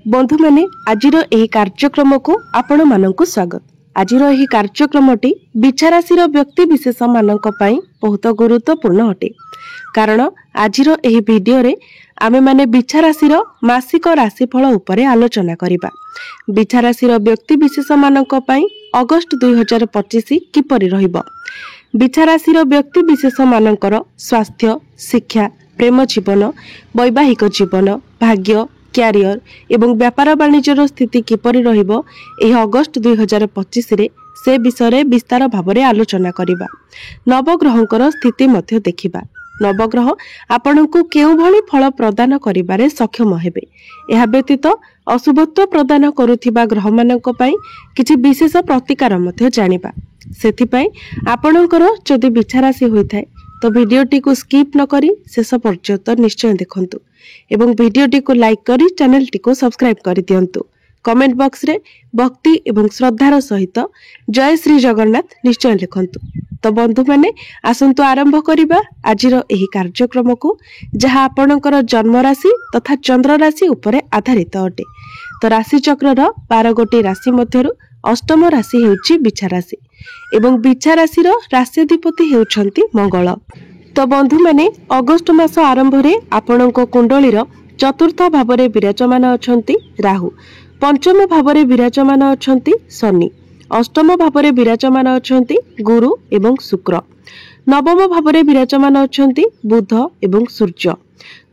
बंधु माने आजिर एही कार्यक्रम को आपण मानकु स्वागत। आजिर एही कार्यक्रमटी बिछाराशि व्यक्ति विशेष मानक पई बहुत गुरुत्वपूर्ण अटे। कारण आजिर एही वीडियो रे आमे माने बिछाराशि मासिक राशिफल उपरे आलोचना करिबा। बिछाराशि व्यक्ति विशेष मानक पई अगस्त 2025 किपरि रहिबो। बिछाराशि व्यक्ति विशेष मानकर स्वास्थ्य, शिक्षा, प्रेम जीवन, वैवाहिक जीवन, भाग्य, क्यारियर एवं व्यापार वाणिज्यर स्थिति किपरि रहिबो एही अगस्त 2025 रे से विषय रे विस्तार भाबरे आलोचना करिबा। नवग्रहंकर स्थिति मध्य देखिबा। नवग्रह आपनकु केउ भली फल प्रदान करिबारे सक्षम हेबे। एहा व्यतीत अशुभत्व प्रदान करुथिबा ग्रह मानक पई किछि विशेष प्रतिकार मध्य जानिबा। सेथिपई आपनकर जदि बिछाराशि होइथाय तो वीडियोटी को स्किप न करी शेष पर्यंत निश्चय देखंतु एवं वीडियोटी को लाइक करी चैनलटी को सब्सक्राइब कर दियंतु। कमेंट बॉक्स रे भक्ति एवं श्रद्धार सहित जय श्री जगन्नाथ निश्चय लिखंतु। तो बंधु माने आसंतु आरंभ करिबा आजिर एही कार्यक्रम को जहा आपनकर जन्म राशि तथा चंद्र राशि उपरे आधारित अटे। तो राशि चक्रर 12 गोटी राशि मध्यरु अष्टम राशि हेउची बिछा राशि एवं बिछा राशिर राष्ट्राधिपति हेउछंती मंगल। तो बंधु माने अगस्त मास आरंभ रे आपणको कुंडलीर चतुर्थ भावरे विराजमान अछंती राहु, पंचम भावरे विराजमान अछंती शनि, अष्टम भावरे विराजमान अछंती गुरु एवं शुक्र, नवम भावरे विराजमान अछंती बुध एवं सूर्य,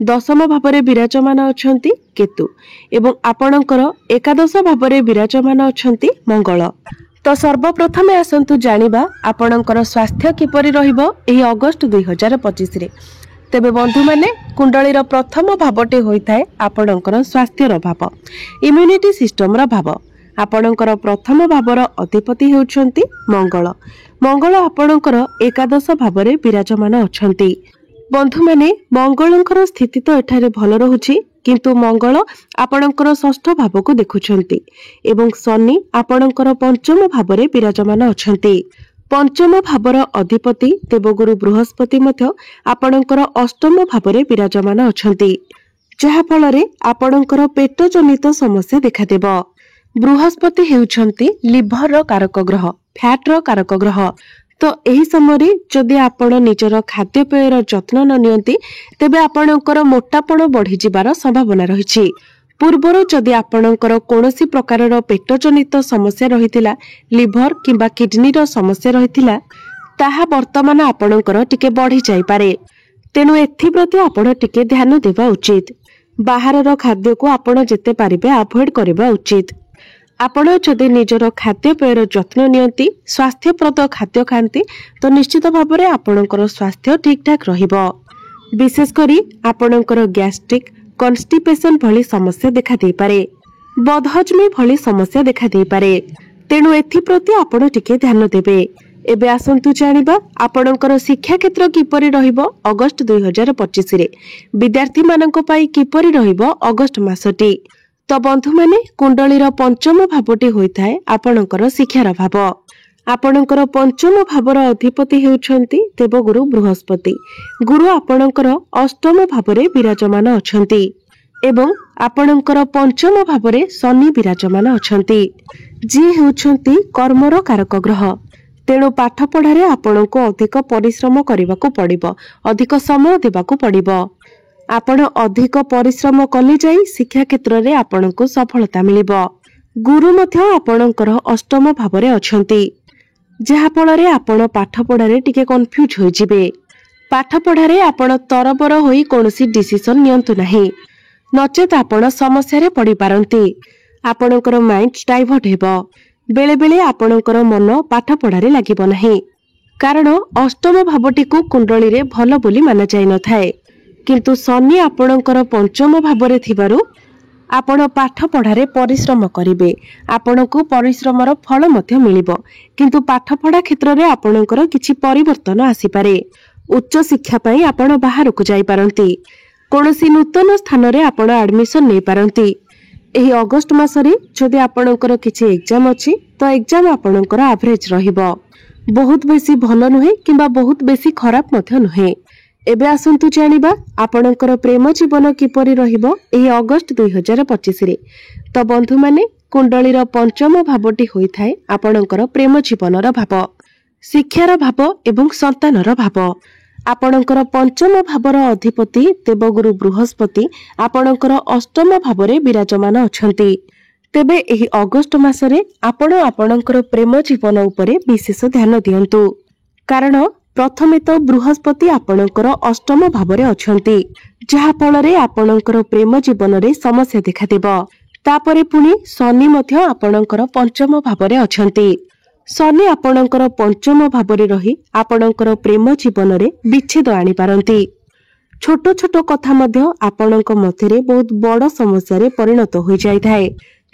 दशम भावरे विराजमान अछंती केतु एवं आपणकर एकादश भावरे विराजमान अछंती मंगल। तो सर्वप्रथम आसंतु जानिबा आपणकर स्वास्थ्य किपरि रहिबो एही अगस्त 2025 रे। तेबे बंधु माने कुंडलीर प्रथम भावटे होइथाय आपणकर स्वास्थ्यर भाव, इम्यूनिटी सिस्टम रा भाव। आपणकर प्रथम भावर अधिपति हेउछंती मंगल। मंगल आपणकर एकादश भावरे विराजमान अछंती। बंधु माने मंगलंकर स्थिति तो एठारे भल रहुछि, किंतु मंगल आपणकर षष्ठ भाव को देखुछंती एवं शनि आपणकर पंचम भावरे विराजमान अछंती। पंचम भावर अधिपति देवगुरु बृहस्पति मध्य आपणकर अष्टम भावरे विराजमान अछंती, जहा फलरे आपणकर पेट जनित समस्या देखा देबो। बृहस्पति हेउछंती लिभर रो कारक ग्रह, फैट रो कारक ग्रह। तो एही समय जदि आपण निजर खाद्यपेयर जत्न न नियंती तेबे आपणकर मोटापण बढ़ी जिबार संभावना रहिछि। पूर्वरो जदि आपणकर कोनोसी प्रकारर पेट जनित समस्या रहितिला, लिभर किंबा किडनी रो समस्या रहितिला, ताहा वर्तमान आपणकर टिके बढ़ी जाई पारे। तेनु एथि प्रति आपण टिके ध्यान देबा उचित। बाहरर खाद्य को आपण जेते पारिबे अवॉइड करबा उचित। आपण जदि निजर खाद्यपेयर जत्न नियंती, स्वास्थ्यप्रद खाद्य खांती तो निश्चित भाबरे आपणकर स्वास्थ्य ठीक ठाक रहिबो। विशेष करी आपणकर गैस्ट्रिक, कॉन्स्टिपेशन भली समस्या देखा देई पारे, बदहजमी भली समस्या देखा देई पारे। तेनु एथि प्रति आपण टिके ध्यान देबे। एबे आसंतु जानिबा आपणकर शिक्षा क्षेत्र किपरि रहिबो अगस्त 2025 रे। विद्यार्थी मानक पई किपरि रहिबो अगस्त मासटी। तो बंधु माने कुंडलीर पंचम भावटी होइथाय आपणकर शिक्षार भाव। आपणकर पंचम भावर अधिपति हेउछंती देवगुरु बृहस्पति। गुरु आपणकर अष्टम भावरे विराजमान अछंती एवं आपणकर पंचम भावरे शनि विराजमान अछंती, जी हेउछंती कर्मर कारक ग्रह। तेणु पाठ पढ़ारे आपणको अधिक परिश्रम करबाकू पड़िबो, अधिक समय देबाकू पड़िबो। आपण अधिक परिश्रम कले जाई शिक्षा क्षेत्र रे आपणको सफलता मिलिबो। गुरु मध्य आपणकर अष्टम भावरे अछंती, जहा फलरे आपण पाठ पढ़ारे टिके कंफ्यूज होई जिवे। पाठ पढ़ारे आपण तरबर होई कोनोसी डिसिजन नियंतु नाही, नचेत आपण समस्या रे पड़ी पारंती। आपणकर माइंड डाइवर्ट हेबो। बेले बेले आपणकर मन पाठ पढ़ारे लागिबो नाही, कारण अष्टम भावटी को कुंडली रे भल बोली माना जाय न थाए। किंतु शनि आपणकर पंचम भावरे थिबारु आपण पाठ पढ़ारे परिश्रम करिवे। आपणको परिश्रमर फल मध्य मिलिबो, किंतु पाठ पढ़ा क्षेत्र रे आपणकर किछि परिवर्तन आसी पारे। उच्च शिक्षा पई आपण बाहरकु जाई पारंती, कोनोसी नूतन स्थान रे आपण एडमिशन नै पारंती। एही अगस्त मासरे जदि आपणकर किछि एग्जाम अछि तो एग्जाम आपणकर एवरेज रहिबो। बहुत बेसी भल नुहे किंबा बहुत बेसी खराब मध्य नुहे। एबे आसंतु जानिबा आपणकर प्रेम जीवन किपरि रहिबो एही अगस्त 2025 रे। तो बंधु माने कुंडलीर पंचम भावटी होइथाय आपणकर प्रेम जीवनर भाव, शिक्षार भाव एवं संतानर भाव। आपणकर पंचम भावर अधिपति देवगुरु बृहस्पति आपणकर अष्टम भावरे विराजमान अछंती। तेबे एही अगस्त मासरे आपण आपणकर प्रेम जीवन उपरे विशेष ध्यान दियंतु, कारण प्रथमे तो बृहस्पति आपणकर अष्टम भावरे अछंती, जहा फलरे आपणकर प्रेम जीवन रे समस्या देखा देबो। तापरे पुनी शनि मध्य आपणकर पंचम भावरे अछंती। शनि आपणकर पंचम भावरे रही आपणकर प्रेम जीवन रे विच्छेद आनी पारंती। छोट छोट कथा मध्य आपणक मध्यरे बहुत बड़ समस्या रे परिणत होई जाय थाए,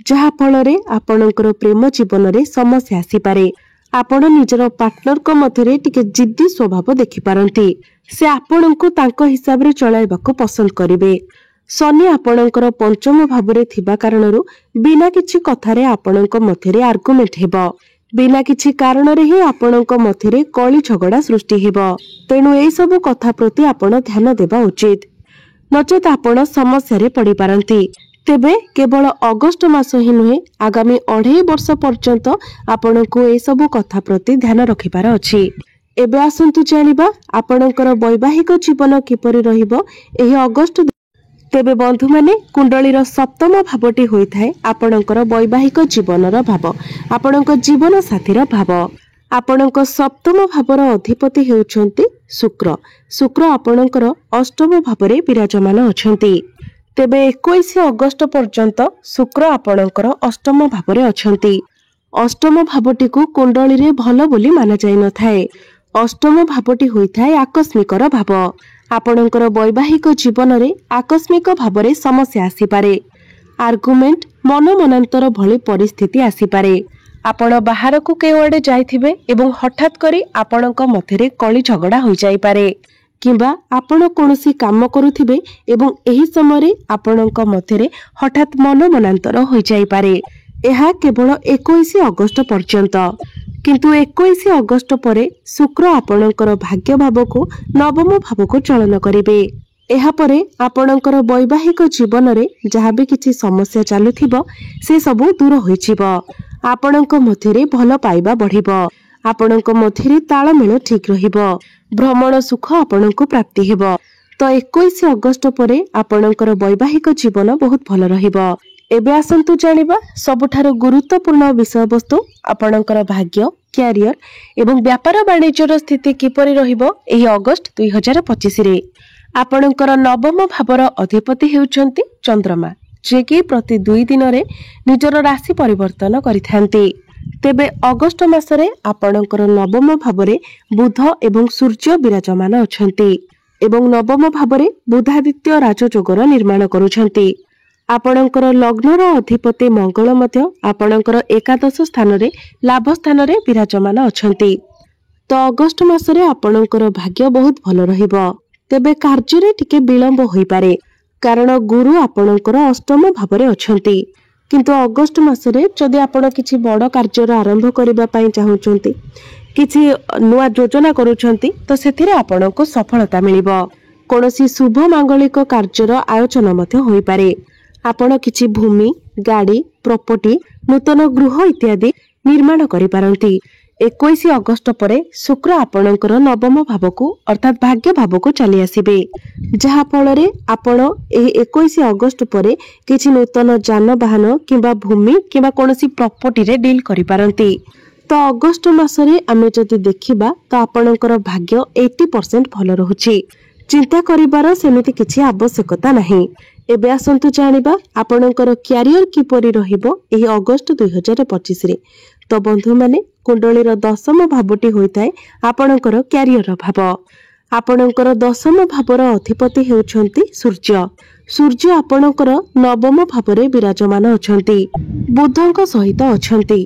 जहा फलरे आपणकर प्रेम जीवन रे समस्या आसी पारे। आपण निजर पार्टनर को मध्यरे टिके जिद्दी स्वभाव देखि पारंती। से आपणको तांको हिसाब रे चलाइबाको पसंद करिवे। शनि आपणकर पंचम भावरे थिबा कारणरू बिना किछि कथारे आपणक मध्यरे आर्गुमेंट हेबो। बिना किछि कारण रे ही आपणक मध्यरे कली झगड़ा सृष्टि हेबो। तेणु एई सब कथा प्रति आपण ध्यान देबा उचित, नचेत आपण समस्या रे पड़ी पारंती। तेबे केवल अगस्त मास ही नुहे, आगामी 2.5 वर्ष पर्यंत आपणको ए सब कथा प्रति ध्यान रखिबार अछि। एबे आसंतु जानिबा आपणकर वैवाहिक जीवन किपरि रहिबो एही अगस्त। तेबे बंधु माने कुंडलीर सप्तम भावटी होइथाय आपणकर वैवाहिक जीवनर भाव, आपणक जीवन साथीर भाव। आपणक सप्तम भावर अधिपति हेउछंती शुक्र। शुक्र आपणकर अष्टम भावरे विराजमान अछंती। तेबे 21 अगस्त पर्यंत शुक्र आपणकर अष्टम भावरे अछंती। अष्टम भावटी को कुंडली रे भल बोली माना जाय न थाए। अष्टम भावटी होइथाय आकस्मिकर भाव। आपणकर वैवाहिक जीवन रे आकस्मिक भावरे समस्या आसी पारे। आर्गुमेंट, मनमनांतर भली परिस्थिति आसी पारे। आपण बाहर को केवड़े जाइथिबे एवं हठात करी आपणक मध्यरे कली झगड़ा होई जाय पारे, किंबा आपण कोनोसी काम करुथिबे एवं एही समय आपणक मध्यरे हठात मनमनांतर होई जाय पारे। एहा केवल 21 अगस्त पर्यंत। किंतु 21 अगस्त परे शुक्र आपणकर भाग्य भाव को नवम भाव को चलन करिवे। एहा परे आपणकर वैवाहिक जीवन रे जहाँ भी किछि समस्या चालुथिबो से सब दूर होइछिबो। आपणक मध्यरे भल पाइबा बढ़िबो। आपणक मध्यरे तालमेल ठीक रहिबो। भ्रमण सुख आपणको प्राप्ति हेबो। तो 21 अगस्त परे आपणकर वैवाहिक जीवन बहुत भल रहिबो। एबे आसंतु जानिबा सबुठारो गुरुत्वपूर्ण विषय वस्तु आपणकर भाग्य, क्यारियर एवं व्यापार वाणिज्यर स्थिति किपरि रहिबो एही अगस्त 2025 रे। आपणकर नवम भावर अधिपति हेउचंती चंद्रमा, जे कि प्रति 2 दिन रे निजर राशि परिवर्तन करिथांती। तेबे अगस्त मासरे आपणकर नवम भावरे बुध एवं सूर्य विराजमान अछंती एवं नवम भावरे बुधादित्य राजयोगर निर्माण करुछंती। आपणकर लग्नर अधिपति मंगल मध्य आपणकर एकादश स्थान रे लाभ स्थान रे विराजमान अछंती। तो अगस्त मासरे आपणकर भाग्य बहुत भल रहिबो। तेबे कार्य रे टिके विलंब होई पारे, कारण गुरु आपणकर अष्टम भावरे अछंती। किंतु अगस्त मासरे जदि आपण किछि बड़ कार्य आरंभ करबा पई चाहुचंती, किछि नुआ योजना करूछंती, तो सेथिरे आपणको सफलता मिलिबो। कोनोसी शुभ मांगलिक कार्यर आयोजन मध्य होई पारे। आपण किछि भूमि, गाड़ी, प्रॉपर्टी, नूतन गृह इत्यादि निर्माण करि पारंती। 21 अगस्त परे शुक्र आपणकर नवम भावको अर्थात भाग्य भावको चली आसीबे, जहा फलरे आपण एही 21 अगस्त परे किछि नूतन जानवाहन किंबा भूमि किंबा कोनोसी प्रॉपर्टी रे डील करि पारंती। तो अगस्त मासरे आमे जदि देखिबा तो आपणकर भाग्य 80% भल रहुछि। चिंता करिबार सेमिति किछि आवश्यकता नाही। एबे आसंतु जानिबा आपणकर क्यारियर किपरि रहिबो एही अगस्त 2025 रे। तो बंधु माने कुंडलीर दशम भावटी होइताय आपणकर क्यारियर भाव। आपणकर दशम भावर अधिपति हेउछंती सूर्य। सूर्य आपणकर नवम भावरे विराजमान अछंती, बुधଙ୍କ सहित अछंती।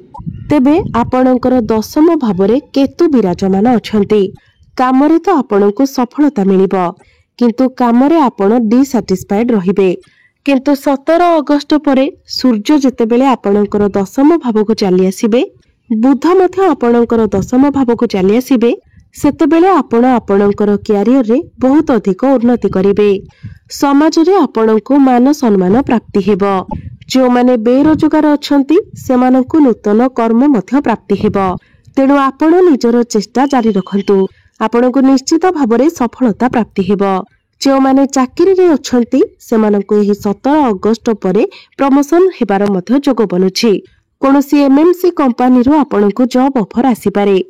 तेबे आपणकर दशम भावरे केतु विराजमान अछंती। कामरे तो आपणको सफलता मिलिबो, किंतु कामरे आपण डिसैटिस्फाइड रहिबे। किंतु 17 अगस्त परे सूर्य जेतेबेले आपणकर दशम भावको चली आसीबे, बुध मध्य आपणकर दशम भावको चली आसीबे, सेतेबेले आपण आपणकर क्यारियर रे बहुत अधिक उन्नति करिवे। समाज रे आपणको मान सम्मान प्राप्ति हेबो। जो माने बेरोजगार अछंती सेमानंकु नूतन कर्म मध्य प्राप्ति हेबो। तेणु आपण निजर चेष्टा जारी रखंतु। आपणको निश्चित भाबरे सफलता प्राप्ति हेबो। जो माने चाकरी रे अछंती सेमानंकु एही 17 अगस्त परे प्रमोशन हेबार मध्य जोग बनुछि। कोनोसी एमएनसी कंपनी रो आपणको जॉब ऑफर आसी पारे।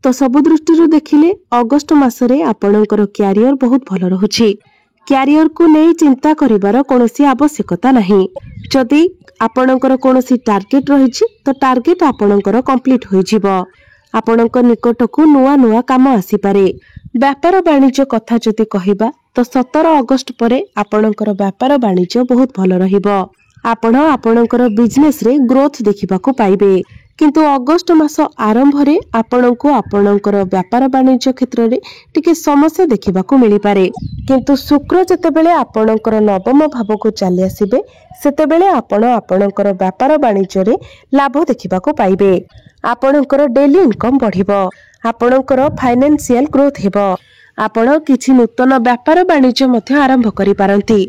तो सब दृष्टि देखिले अगस्त मासरे आपणकर क्यारियर बहुत भल रहुछि। क्यारियर को नहीं चिंता करिवार कोनोसी आवश्यकता नहीं। जदि आपणकर कोनोसी टार्गेट रहिछि तो टार्गेट आपणकर कंप्लीट होई जिवो। आपणक निकट को नुआ नुआ काम आसी पारे। व्यापार वाणिज्य कथा जदि कहिबा तो 17 अगस्त परे आपणकर व्यापार वाणिज्य बहुत भल रहिबो। आपण आपणकर बिजनेस रे ग्रोथ देखिबाको पाइबे। किंतु अगस्त मास आरंभ रे आपणको आपणकर व्यापार वाणिज्य क्षेत्र रे टिके समस्या देखिबाको मिली पारे। किंतु शुक्र जतेबेले आपणकर नवम भाव को चली आसीबे सेतेबेले आपण आपणकर व्यापार वाणिज्य रे लाभ देखिबाको पाइबे। आपणकर डेली इनकम बढ़िबो। आपणकर फाइनेंशियल ग्रोथ हेबो। आपण किछि नूतन व्यापार वाणिज्य मध्य आरंभ करि पारंती।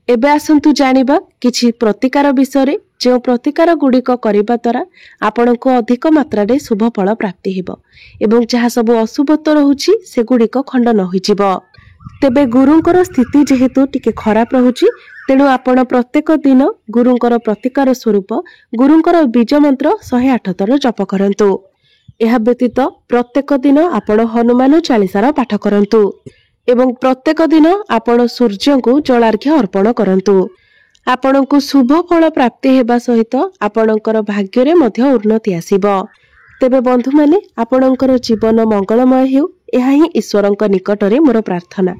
एबे आसंतु जानिबा किछि प्रतिकार विषय जो प्रतिकार गुड़िक करने द्वारा आपण को अधिक मात्रा रे शुभ फल प्राप्ति हेबो एवं जहाँ सब अशुभत्व रहुछि से गुड़िक खंडन होइजिबो। तेबे गुरुंकर स्थिति जेहेतु टिके खराब रहुछि तेणु आपण प्रत्येक दिन गुरुंकर प्रतिकार स्वरूप गुरुंकर बीज मंत्र 108 थर जप करंतु। एहा व्यतीत प्रत्येक दिन आपण हनुमान चालीसार पाठ करंतु एवं प्रत्येक दिन आपण सूर्य को जलार्घ्य अर्पण करंतु। आपणको शुभ फल प्राप्ति हेबा सहित आपणकर भाग्य रे मध्य उन्नति आसीबो। तेबे बंधु माने आपणकर जीवन मंगलमय हेउ एहा ही ईश्वरंक निकटरे मोर प्रार्थना।